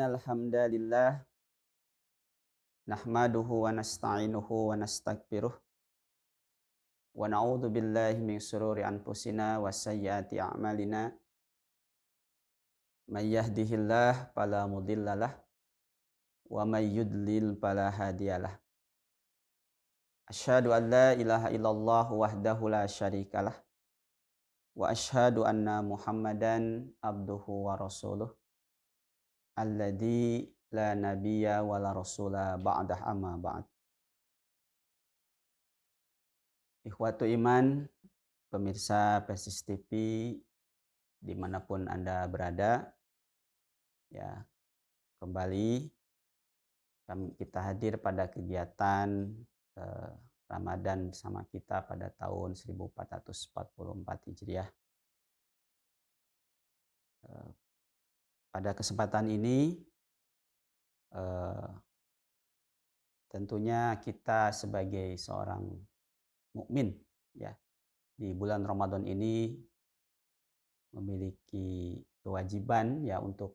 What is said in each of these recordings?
Innal hamdalillah nahmaduhu wa nasta'inuhu wa nastaghfiruh wa na'udzu billahi min shururi anfusina wa sayyiati a'malina. May yahdihillah fala mudhillalah wa may yudlil fala hadiyalah. Asyhadu an la ilaha illallah wahdahu la syarikalah wa asyhadu anna Muhammadan abduhu wa rasuluh alladzi la nabiyya wa la rasula ba'dah amma ba'd. Ikhwatu iman, pemirsa Persis TV dimanapun Anda berada, ya kembali kita hadir pada kegiatan eh, Ramadan bersama kita pada tahun 1444 Hijriah. Pada kesempatan ini tentunya kita sebagai seorang mukmin, ya, di bulan Ramadan ini memiliki kewajiban, ya, untuk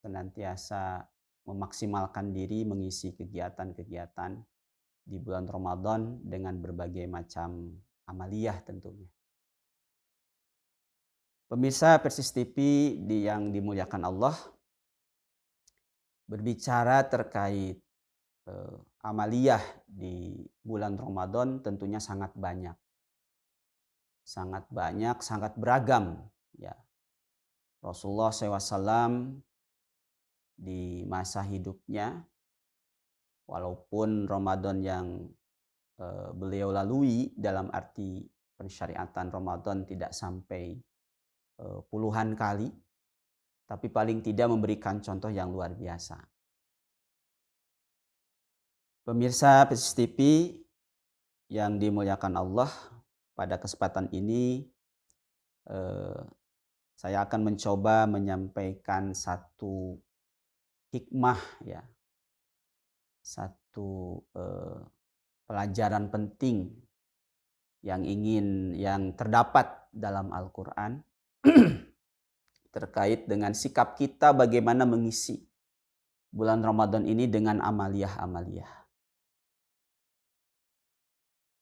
senantiasa memaksimalkan diri mengisi kegiatan-kegiatan di bulan Ramadan dengan berbagai macam amaliyah tentunya. Pemirsa Persis TV yang dimuliakan Allah, berbicara terkait amaliyah di bulan Ramadan tentunya sangat banyak. Sangat banyak, sangat beragam, ya. Rasulullah SAW di masa hidupnya, walaupun Ramadan yang beliau lalui dalam arti pensyariatan Ramadan tidak sampai puluhan kali, tapi paling tidak memberikan contoh yang luar biasa. Pemirsa Persis TV yang dimuliakan Allah, pada kesempatan ini saya akan mencoba menyampaikan satu hikmah, ya, satu pelajaran penting yang terdapat dalam Al-Quran terkait dengan sikap kita bagaimana mengisi bulan Ramadan ini dengan amaliyah-amaliyah.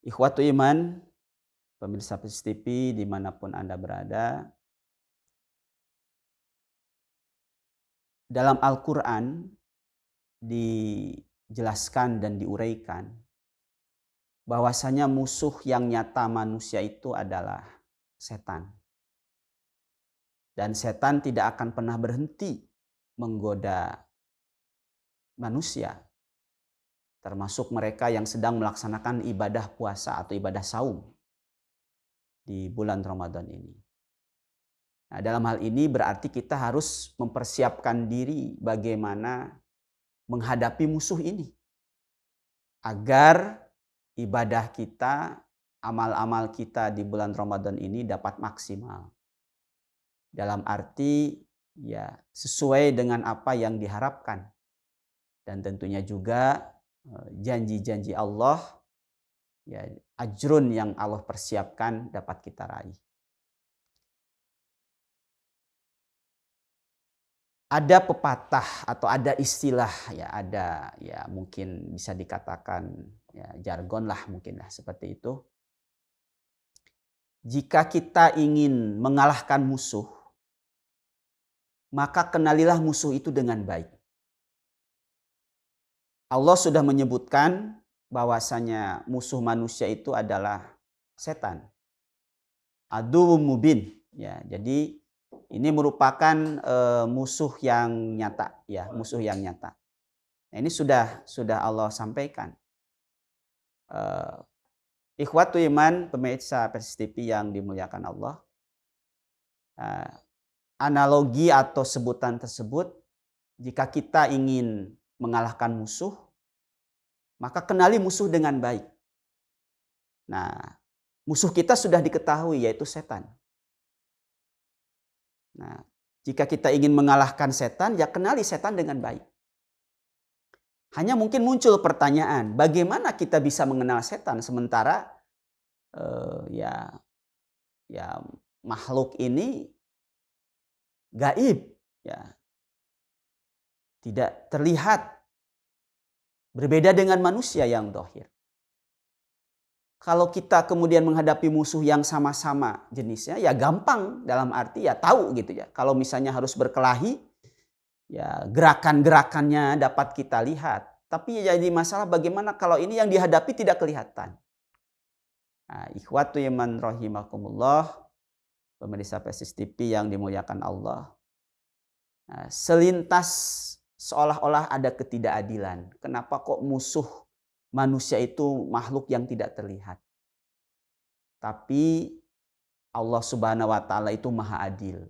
Ikhwatu iman, pemirsa Persis TV dimanapun Anda berada, dalam Al-Quran dijelaskan dan diuraikan bahwasanya musuh yang nyata manusia itu adalah setan. Dan setan tidak akan pernah berhenti menggoda manusia, termasuk mereka yang sedang melaksanakan ibadah puasa atau ibadah saum di bulan Ramadan ini. Nah, dalam hal ini berarti kita harus mempersiapkan diri bagaimana menghadapi musuh ini, agar ibadah kita, amal-amal kita di bulan Ramadan ini dapat maksimal. Dalam arti, ya, sesuai dengan apa yang diharapkan. Dan tentunya juga janji-janji Allah, ya, ajrun yang Allah persiapkan dapat kita raih. Ada pepatah atau ada istilah, ya, ada, ya, mungkin bisa dikatakan, ya, jargon lah, mungkin lah seperti itu. Jika kita ingin mengalahkan musuh, maka kenalilah musuh itu dengan baik. Allah sudah menyebutkan bahwasanya musuh manusia itu adalah setan. Aduwwum mubin, ya. Jadi ini merupakan musuh yang nyata, ya, musuh yang nyata. Nah, ini sudah Allah sampaikan. Ikhwatu iman, pemirsa Persis TV yang dimuliakan Allah, analogi atau sebutan tersebut, jika kita ingin mengalahkan musuh, maka kenali musuh dengan baik. Nah, musuh kita sudah diketahui, yaitu setan. Nah, jika kita ingin mengalahkan setan, ya kenali setan dengan baik. Hanya mungkin muncul pertanyaan, bagaimana kita bisa mengenal setan sementara ya makhluk ini gaib, ya, tidak terlihat. Berbeda dengan manusia yang dhahir. Kalau kita kemudian menghadapi musuh yang sama-sama jenisnya, ya gampang, dalam arti ya tahu gitu ya. Kalau misalnya harus berkelahi, ya gerakan-gerakannya dapat kita lihat. Tapi ya jadi masalah bagaimana kalau ini yang dihadapi tidak kelihatan. Nah, ikhwatu iman rahimakumullah, pemirsa Persis TV yang dimuliakan Allah. Nah, selintas seolah-olah ada ketidakadilan. Kenapa kok musuh manusia itu makhluk yang tidak terlihat? Tapi Allah Subhanahu wa taala itu Maha Adil.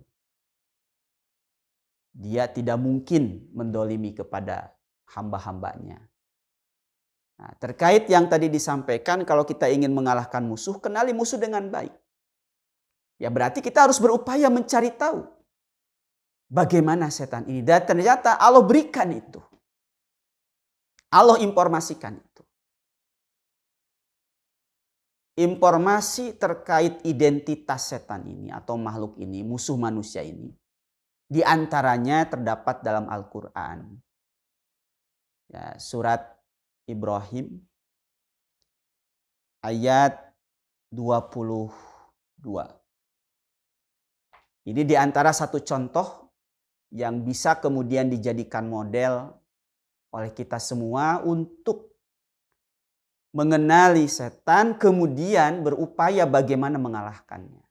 Dia tidak mungkin mendolimi kepada hamba-hambanya. Nah, terkait yang tadi disampaikan, kalau kita ingin mengalahkan musuh, kenali musuh dengan baik. Ya berarti kita harus berupaya mencari tahu bagaimana setan ini. Dan ternyata Allah berikan itu. Allah informasikan itu. Informasi terkait identitas setan ini atau makhluk ini, musuh manusia ini. Di antaranya terdapat dalam Al-Quran. Ya, surat Ibrahim ayat 22. Ini di antara satu contoh yang bisa kemudian dijadikan model oleh kita semua untuk mengenali setan, kemudian berupaya bagaimana mengalahkannya.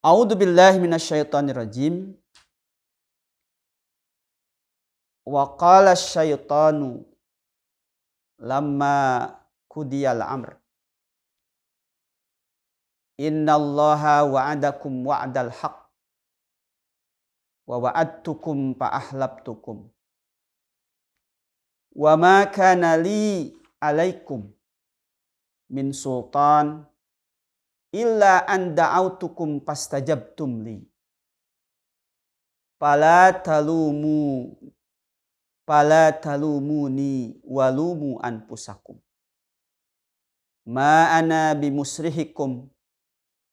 A'udzubillahi minasyaitonirrajim. Wa qala asyaitanu lamma qudiyal amr. Innallaha wa'adakum wa'dal haqq wa wa'adtukum fa ahlabtukum. Wa ma kana li alaikum min sultan illa an da'autukum fastajabtum li. Fala talumuni walumu anfusakum. Ma ana bimusrihikum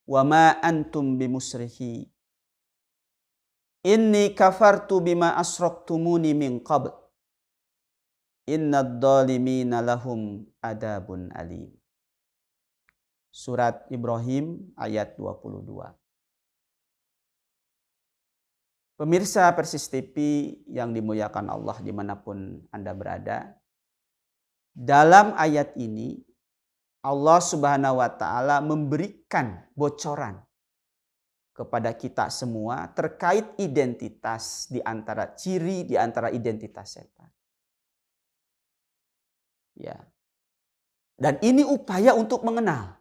wa ma antum bimusrihi. Inni kafartu bima asraktumuni min qabl. Innad dhalimina lahum adabun alim. Surat Ibrahim ayat 22. Pemirsa Persis TV yang dimuliakan Allah dimanapun Anda berada. Dalam ayat ini Allah Subhanahu wa taala memberikan bocoran kepada kita semua terkait identitas di antara ciri di antara identitas setan. Ya. Dan ini upaya untuk mengenal.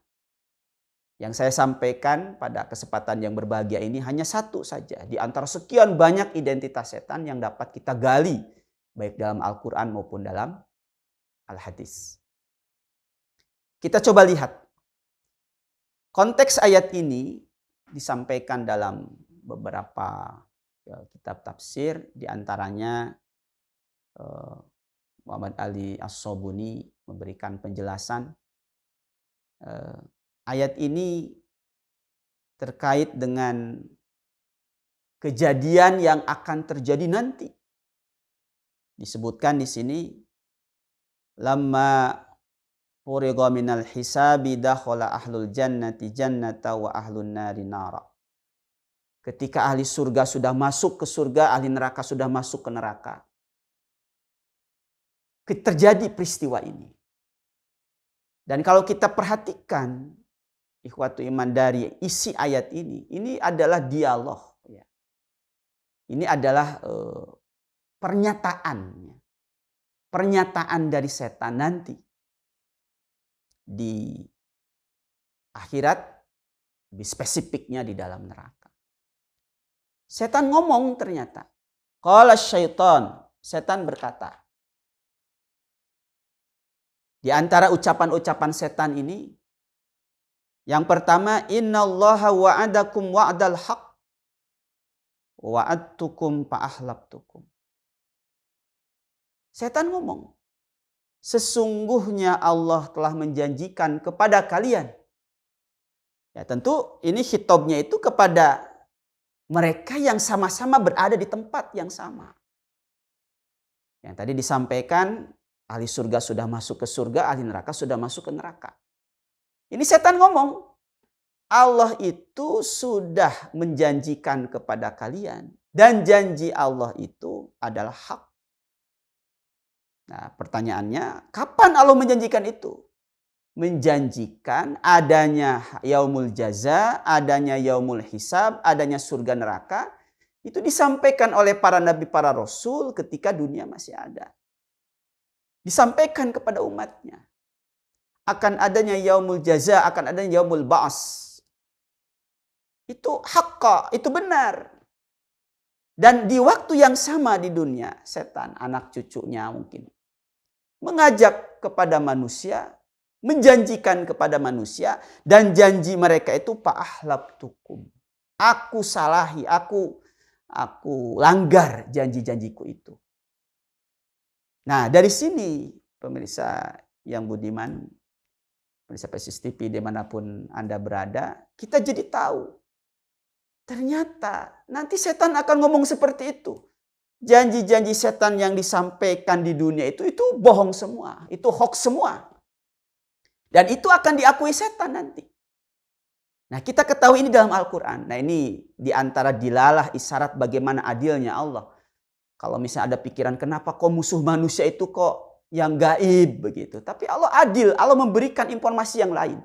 Yang saya sampaikan pada kesempatan yang berbahagia ini hanya satu saja di antara sekian banyak identitas setan yang dapat kita gali baik dalam Al-Quran maupun dalam Al-Hadis. Kita coba lihat. Konteks ayat ini disampaikan dalam beberapa kitab tafsir, di antaranya Muhammad Ali As-Sobuni memberikan penjelasan. Ayat ini terkait dengan kejadian yang akan terjadi nanti. Disebutkan di sini, lamma furiga minal hisabi dakhala ahlul jannati jannata wa ahlun nari nara. Ketika ahli surga sudah masuk ke surga, ahli neraka sudah masuk ke neraka. Terjadi peristiwa ini. Dan kalau kita perhatikan ikhwatu iman dari isi ayat ini adalah dialog. Ini adalah pernyataan dari setan nanti di akhirat, lebih spesifiknya di dalam neraka. Setan ngomong ternyata. Qala syaitan, setan berkata. Di antara ucapan-ucapan setan ini, yang pertama, innallaha wa'adakum wa'dal haqq wa'adtukum fa'ahlabtukum. Setan ngomong, sesungguhnya Allah telah menjanjikan kepada kalian. Ya tentu ini khitabnya itu kepada Mereka yang sama-sama berada di tempat yang sama. Yang tadi disampaikan, ahli surga sudah masuk ke surga, ahli neraka sudah masuk ke neraka. Ini setan ngomong, Allah itu sudah menjanjikan kepada kalian. Dan janji Allah itu adalah hak. Nah, pertanyaannya, kapan Allah menjanjikan itu? Menjanjikan adanya yaumul jaza, adanya yaumul hisab, adanya surga neraka. Itu disampaikan oleh para nabi, para rasul ketika dunia masih ada. Disampaikan kepada umatnya. Akan adanya yaumul jaza, akan adanya yaumul ba'as. Itu haqqa, itu benar. Dan di waktu yang sama di dunia, setan, anak cucunya mungkin, mengajak kepada manusia, menjanjikan kepada manusia, dan janji mereka itu fa'ahlaftukum. Aku salahi, aku langgar janji-janjiku itu. Nah, dari sini pemirsa yang budiman, pemirsa Persis TV dimanapun Anda berada, kita jadi tahu. Ternyata nanti setan akan ngomong seperti itu. Janji-janji setan yang disampaikan di dunia itu bohong semua. Itu hoax semua. Dan itu akan diakui setan nanti. Nah, kita ketahui ini dalam Al-Quran. Nah, ini diantara dilalah isyarat bagaimana adilnya Allah. Kalau misalnya ada pikiran, kenapa kok musuh manusia itu kok yang gaib begitu. Tapi Allah adil, Allah memberikan informasi yang lain.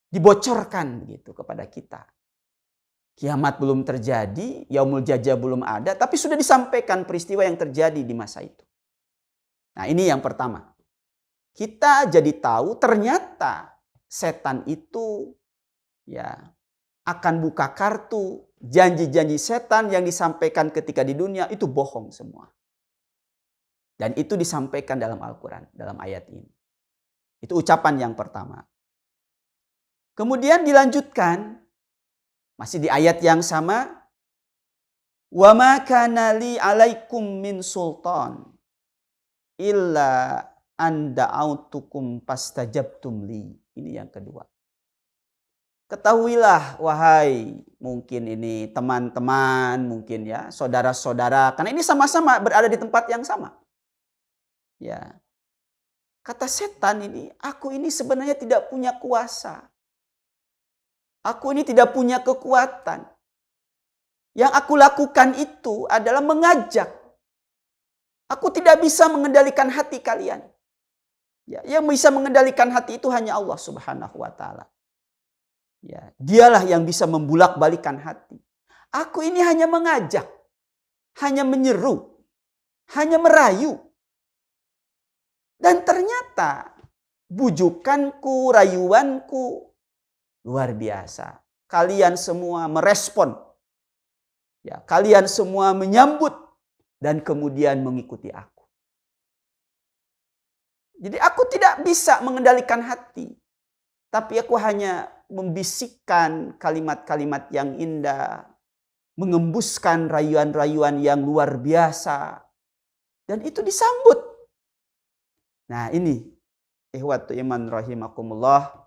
Dibocorkan begitu kepada kita. Kiamat belum terjadi, yaumul jaza belum ada, tapi sudah disampaikan peristiwa yang terjadi di masa itu. Nah, ini yang pertama. Kita jadi tahu ternyata setan itu ya akan buka kartu, janji-janji setan yang disampaikan ketika di dunia itu bohong semua. Dan itu disampaikan dalam Al-Quran, dalam ayat ini. Itu ucapan yang pertama. Kemudian dilanjutkan, masih di ayat yang sama, wa ma kana li 'alaikum min sultan illa an da'autukum fastajabtum li. Ini yang kedua. Ketahuilah wahai mungkin ini teman-teman, mungkin ya, saudara-saudara, karena ini sama-sama berada di tempat yang sama. Ya. Kata setan ini, aku ini sebenarnya tidak punya kuasa. Aku ini tidak punya kekuatan. Yang aku lakukan itu adalah mengajak. Aku tidak bisa mengendalikan hati kalian. Ya, yang bisa mengendalikan hati itu hanya Allah Subhanahu wa taala. Ya, dialah yang bisa membulak-balikan hati. Aku ini hanya mengajak, hanya menyeru, hanya merayu. Dan ternyata bujukanku, rayuanku luar biasa. Kalian semua merespon. Ya, kalian semua menyambut dan kemudian mengikuti aku. Jadi aku tidak bisa mengendalikan hati. Tapi aku hanya membisikkan kalimat-kalimat yang indah. Mengembuskan rayuan-rayuan yang luar biasa. Dan itu disambut. Nah, ini ikhwatu iman rahimakumullah.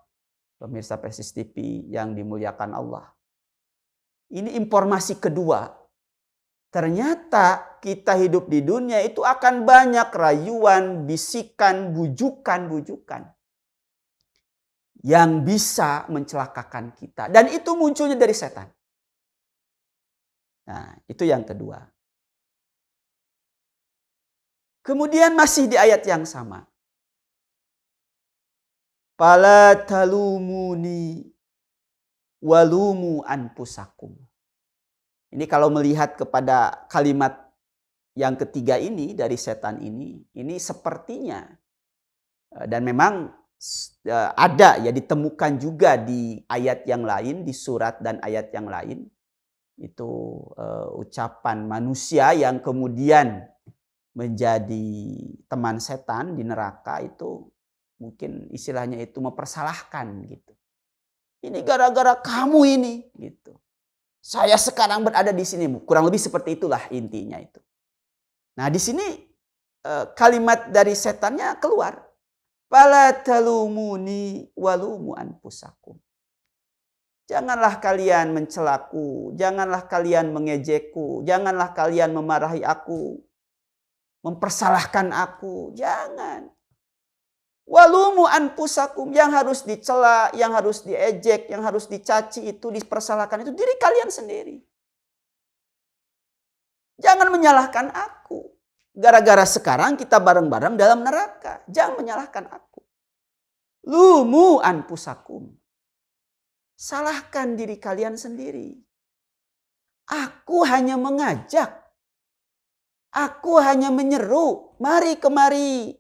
Pemirsa Persis TV yang dimuliakan Allah. Ini informasi kedua. Ternyata kita hidup di dunia itu akan banyak rayuan, bisikan, bujukan-bujukan. Yang bisa mencelakakan kita. Dan itu munculnya dari setan. Nah, itu yang kedua. Kemudian masih di ayat yang sama. Fala talumuni walumu anfusakum. Ini kalau melihat kepada kalimat yang ketiga ini dari setan ini sepertinya dan memang ada ya, ditemukan juga di ayat yang lain, di surat dan ayat yang lain. Itu ucapan manusia yang kemudian menjadi teman setan di neraka itu. Mungkin istilahnya itu mempersalahkan gitu. Ini gara-gara kamu ini gitu. Saya sekarang berada di sini. Kurang lebih seperti itulah intinya itu. Nah, di sini kalimat dari setannya keluar. Fala talumuni walumu anfusakum. Janganlah kalian mencelaku, janganlah kalian mengejekku, janganlah kalian memarahi aku, mempersalahkan aku, jangan. Walumu anfusakum, yang harus dicela, yang harus diejek, yang harus dicaci itu, dipersalahkan itu diri kalian sendiri. Jangan menyalahkan aku. Gara-gara sekarang kita bareng-bareng dalam neraka. Jangan menyalahkan aku. Lumu anfusakum. Salahkan diri kalian sendiri. Aku hanya mengajak. Aku hanya menyeru. Mari kemari.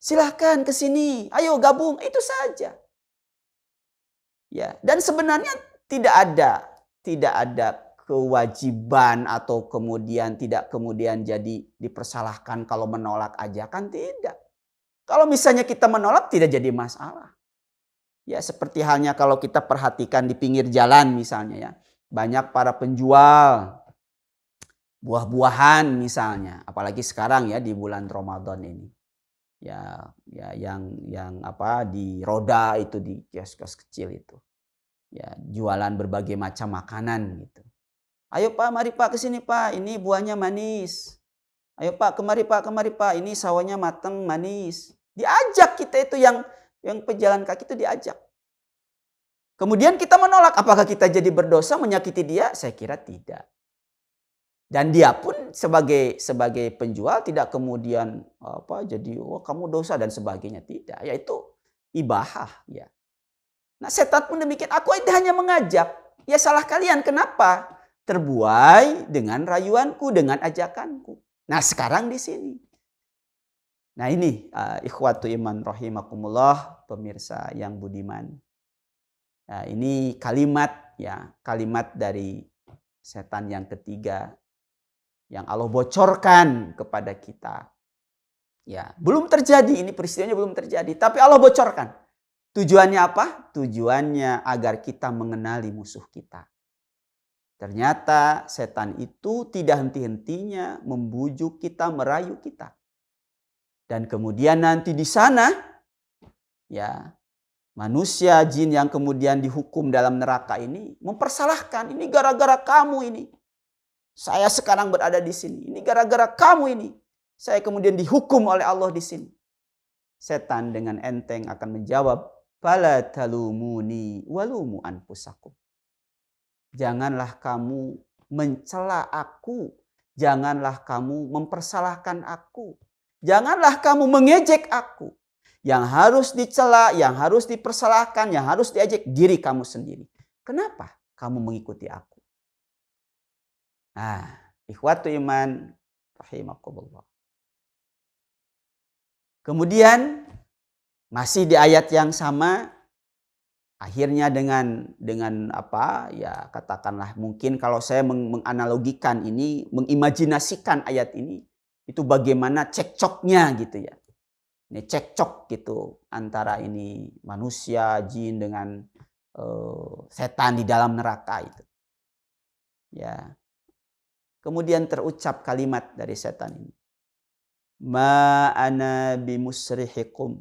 Silahkan ke sini. Ayo gabung. Itu saja. Ya, dan sebenarnya tidak ada kewajiban atau tidak kemudian jadi dipersalahkan kalau menolak ajakan, tidak. Kalau misalnya kita menolak tidak jadi masalah. Ya, seperti halnya kalau kita perhatikan di pinggir jalan misalnya ya. Banyak para penjual buah-buahan misalnya, apalagi sekarang ya di bulan Ramadan ini. Ya yang di roda itu, di kios-kios kecil itu. Ya, jualan berbagai macam makanan gitu. Ayo Pak, mari Pak ke sini Pak, ini buahnya manis. Ayo Pak, kemari Pak, ini sawahnya matang manis. Diajak kita itu yang pejalan kaki itu diajak. Kemudian kita menolak, apakah kita jadi berdosa menyakiti dia? Saya kira tidak. Dan dia pun sebagai penjual tidak kemudian jadi kamu dosa dan sebagainya, tidak. Yaitu ibahah ya. Nah, setan pun demikian, aku itu hanya mengajak. Ya salah kalian, kenapa? Terbuai dengan rayuanku, dengan ajakanku. Nah, sekarang di sini. Nah, ini ikhwatu iman rahimakumullah, pemirsa yang budiman. Nah, ini kalimat dari setan yang ketiga yang Allah bocorkan kepada kita. Ya, belum terjadi, ini peristiwanya belum terjadi, tapi Allah bocorkan. Tujuannya apa? Tujuannya agar kita mengenali musuh kita. Ternyata setan itu tidak henti-hentinya membujuk kita, merayu kita. Dan kemudian nanti di sana ya, manusia jin yang kemudian dihukum dalam neraka ini mempersalahkan, ini gara-gara kamu ini. Saya sekarang berada di sini. Ini gara-gara kamu ini. Saya kemudian dihukum oleh Allah di sini. Setan dengan enteng akan menjawab, "Fala talumuni walumu anfusakum." Janganlah kamu mencela aku. Janganlah kamu mempersalahkan aku. Janganlah kamu mengejek aku. Yang harus dicela, yang harus dipersalahkan, yang harus diejek diri kamu sendiri. Kenapa kamu mengikuti aku? Nah, ikhwatu iman rahimakumullah. Kemudian masih di ayat yang sama, akhirnya dengan katakanlah mungkin kalau saya menganalogikan ini, mengimajinasikan ayat ini, itu bagaimana cekcoknya gitu ya. Ini cekcok gitu antara ini manusia, jin dengan setan di dalam neraka itu. Ya. Kemudian terucap kalimat dari setan ini. Ma ana bimusrihikum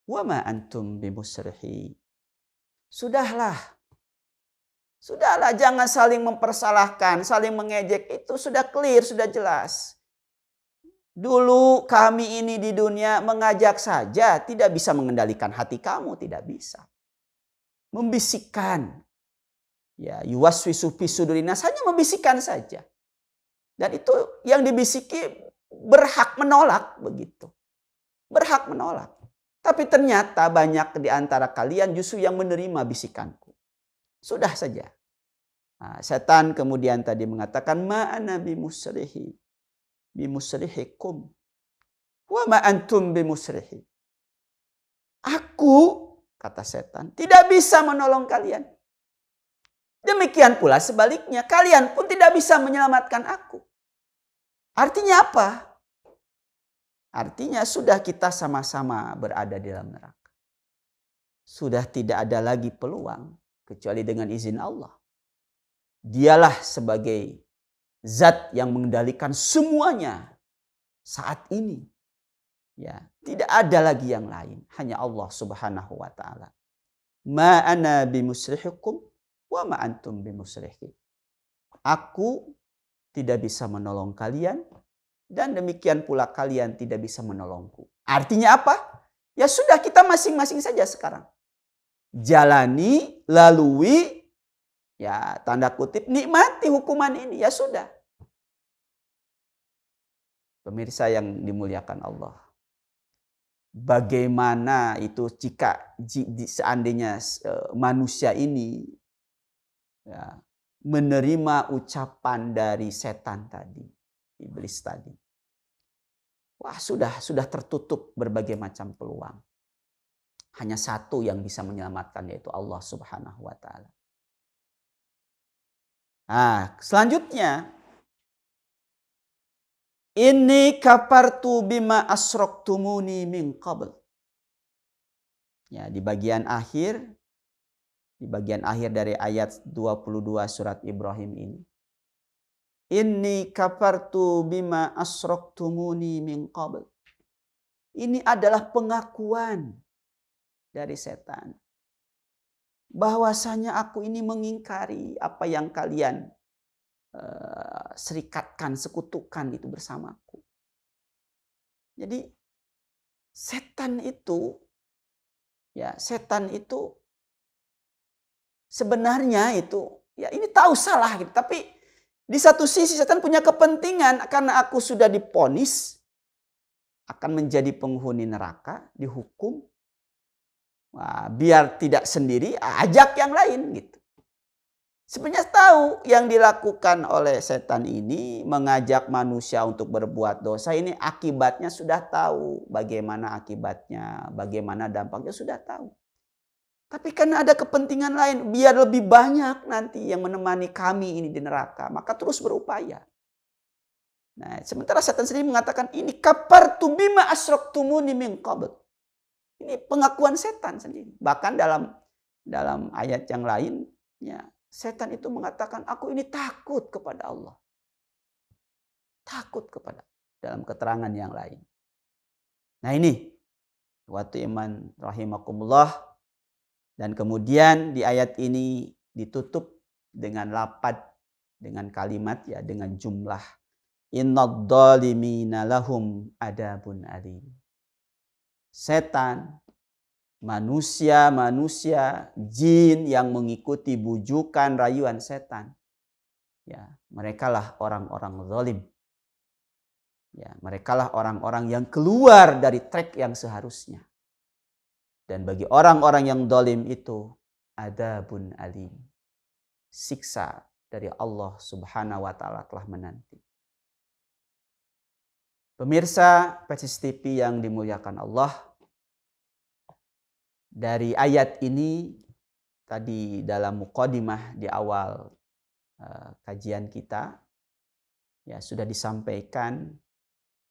wa ma antum bimusrihi. Sudahlah jangan saling mempersalahkan, saling mengejek, itu sudah clear, sudah jelas. Dulu kami ini di dunia mengajak saja, tidak bisa mengendalikan hati kamu, tidak bisa. Membisikkan. Ya, yuwaswisu fi sudurinas, hanya membisikkan saja. Dan itu yang dibisiki berhak menolak begitu. Berhak menolak. Tapi ternyata banyak di antara kalian justru yang menerima bisikanku. Sudah saja. Nah, setan kemudian tadi mengatakan ma ana bimusrihikum wa ma antum bimusrihi. Aku, kata setan, tidak bisa menolong kalian. Demikian pula sebaliknya, kalian pun tidak bisa menyelamatkan aku. Artinya apa? Artinya sudah kita sama-sama berada di dalam neraka. Sudah tidak ada lagi peluang kecuali dengan izin Allah. Dialah sebagai zat yang mengendalikan semuanya saat ini. Ya, tidak ada lagi yang lain, hanya Allah Subhanahu wa taala. Ma ana bimusrihikum wa ma antum bimusrihi. Aku tidak bisa menolong kalian dan demikian pula kalian tidak bisa menolongku. Artinya apa? Ya sudah, kita masing-masing saja sekarang. Jalani, lalui, ya tanda kutip nikmati hukuman ini, ya sudah. Pemirsa yang dimuliakan Allah. Bagaimana itu jika seandainya manusia ini ya, menerima ucapan dari setan tadi, iblis tadi. Wah, sudah tertutup berbagai macam peluang. Hanya satu yang bisa menyelamatkan, yaitu Allah Subhanahu wa taala. Nah, selanjutnya, inni kafartu bima asraktumuni min qabl. Ya, di bagian akhir dari ayat 22 surat Ibrahim ini. Inni kafartu bima asraktumuni min qabl. Ini adalah pengakuan dari setan. Bahwasanya aku ini mengingkari apa yang kalian serikatkan, sekutukan itu bersamaku. Jadi setan itu sebenarnya itu ya ini tahu salah gitu, tapi di satu sisi setan punya kepentingan karena aku sudah diponis akan menjadi penghuni neraka, dihukum. Wah, biar tidak sendiri, ajak yang lain gitu. Sebenarnya tahu yang dilakukan oleh setan ini mengajak manusia untuk berbuat dosa, ini akibatnya sudah tahu. Bagaimana akibatnya, bagaimana dampaknya sudah tahu. Tapi karena ada kepentingan lain, biar lebih banyak nanti yang menemani kami ini di neraka, maka terus berupaya. Nah, sementara setan sendiri mengatakan, ini kafartu bima asraktumuni min qabl. Ini pengakuan setan sendiri. Bahkan dalam ayat yang lain, ya, setan itu mengatakan, aku ini takut kepada Allah. Takut kepada dalam keterangan yang lain. Nah ini, waktu iman rahimakumullah. Dan kemudian di ayat ini ditutup dengan lapad, dengan kalimat, ya, dengan jumlah. Innad dhalimina lahum adabun alim. Setan, manusia, jin yang mengikuti bujukan rayuan setan. Ya, merekalah orang-orang zalim. Ya, merekalah orang-orang yang keluar dari track yang seharusnya. Dan bagi orang-orang yang zalim itu adabun alim. Siksa dari Allah Subhanahu wa taala telah menanti. Pemirsa Persis TV yang dimuliakan Allah, dari ayat ini tadi dalam muqaddimah di awal kajian kita ya sudah disampaikan,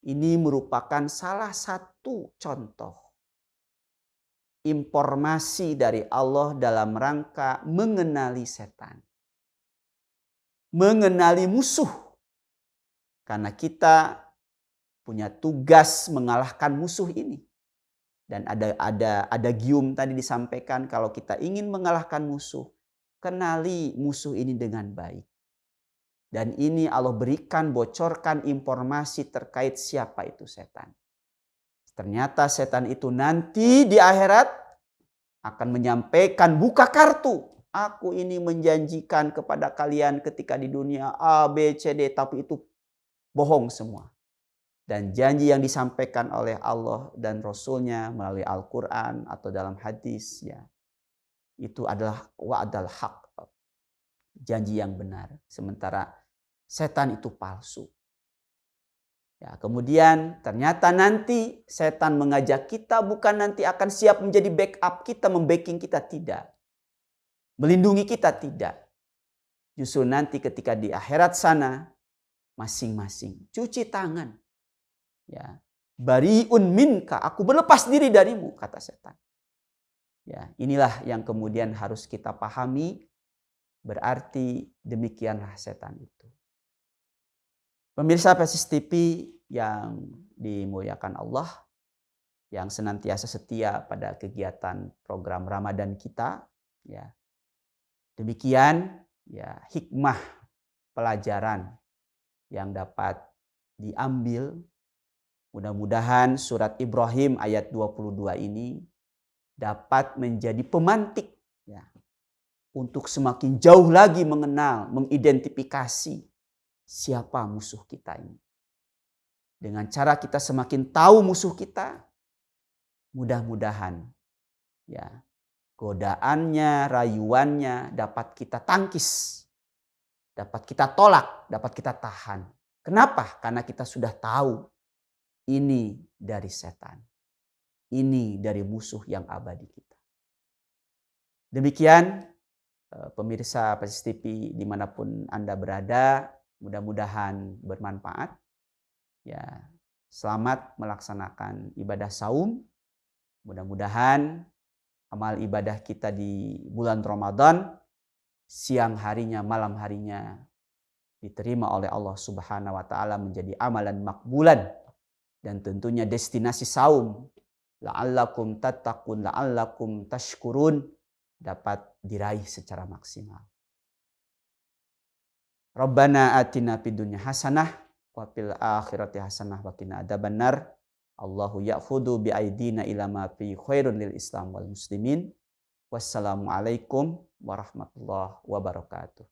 ini merupakan salah satu contoh informasi dari Allah dalam rangka mengenali setan. Mengenali musuh. Karena kita punya tugas mengalahkan musuh ini. Dan ada gium tadi disampaikan, kalau kita ingin mengalahkan musuh, kenali musuh ini dengan baik. Dan ini Allah berikan, bocorkan informasi terkait siapa itu setan. Ternyata setan itu nanti di akhirat akan menyampaikan, buka kartu. Aku ini menjanjikan kepada kalian ketika di dunia A, B, C, D. Tapi itu bohong semua. Dan janji yang disampaikan oleh Allah dan Rasulnya melalui Al-Quran atau dalam hadis, ya, itu adalah wa'dal haq. Janji yang benar. Sementara setan itu palsu. Ya, kemudian ternyata nanti setan mengajak kita bukan nanti akan siap menjadi backup kita, membacking kita, tidak. Melindungi kita, tidak. Justru nanti ketika di akhirat sana, masing-masing cuci tangan. Ya, bariun minka, aku berlepas diri darimu, kata setan. Ya, inilah yang kemudian harus kita pahami, berarti demikianlah setan itu. Pemirsa Persis TV yang dimuliakan Allah, yang senantiasa setia pada kegiatan program Ramadan kita, ya. Demikian ya hikmah pelajaran yang dapat diambil. Mudah-mudahan surat Ibrahim ayat 22 ini dapat menjadi pemantik ya, untuk semakin jauh lagi mengenal, mengidentifikasi siapa musuh kita ini. Dengan cara kita semakin tahu musuh kita, mudah-mudahan ya godaannya, rayuannya dapat kita tangkis, dapat kita tolak, dapat kita tahan. Kenapa? Karena kita sudah tahu ini dari setan. Ini dari musuh yang abadi kita. Demikian pemirsa Pasif TV dimanapun Anda berada, mudah-mudahan bermanfaat. Ya, selamat melaksanakan ibadah saum. Mudah-mudahan amal ibadah kita di bulan Ramadan, siang harinya, malam harinya diterima oleh Allah Subhanahu wa taala menjadi amalan makbulan, dan tentunya destinasi saum la'allakum tattaqun, la'allakum tashkurun dapat diraih secara maksimal. Rabbana atina fid dunya hasanah wa fil akhirati hasanah wa qina adzabannar. Allahu ya'khudhu bi aidina ila ma fi khairun lil Islam wal muslimin. Wassalamualaikum warahmatullahi wabarakatuh.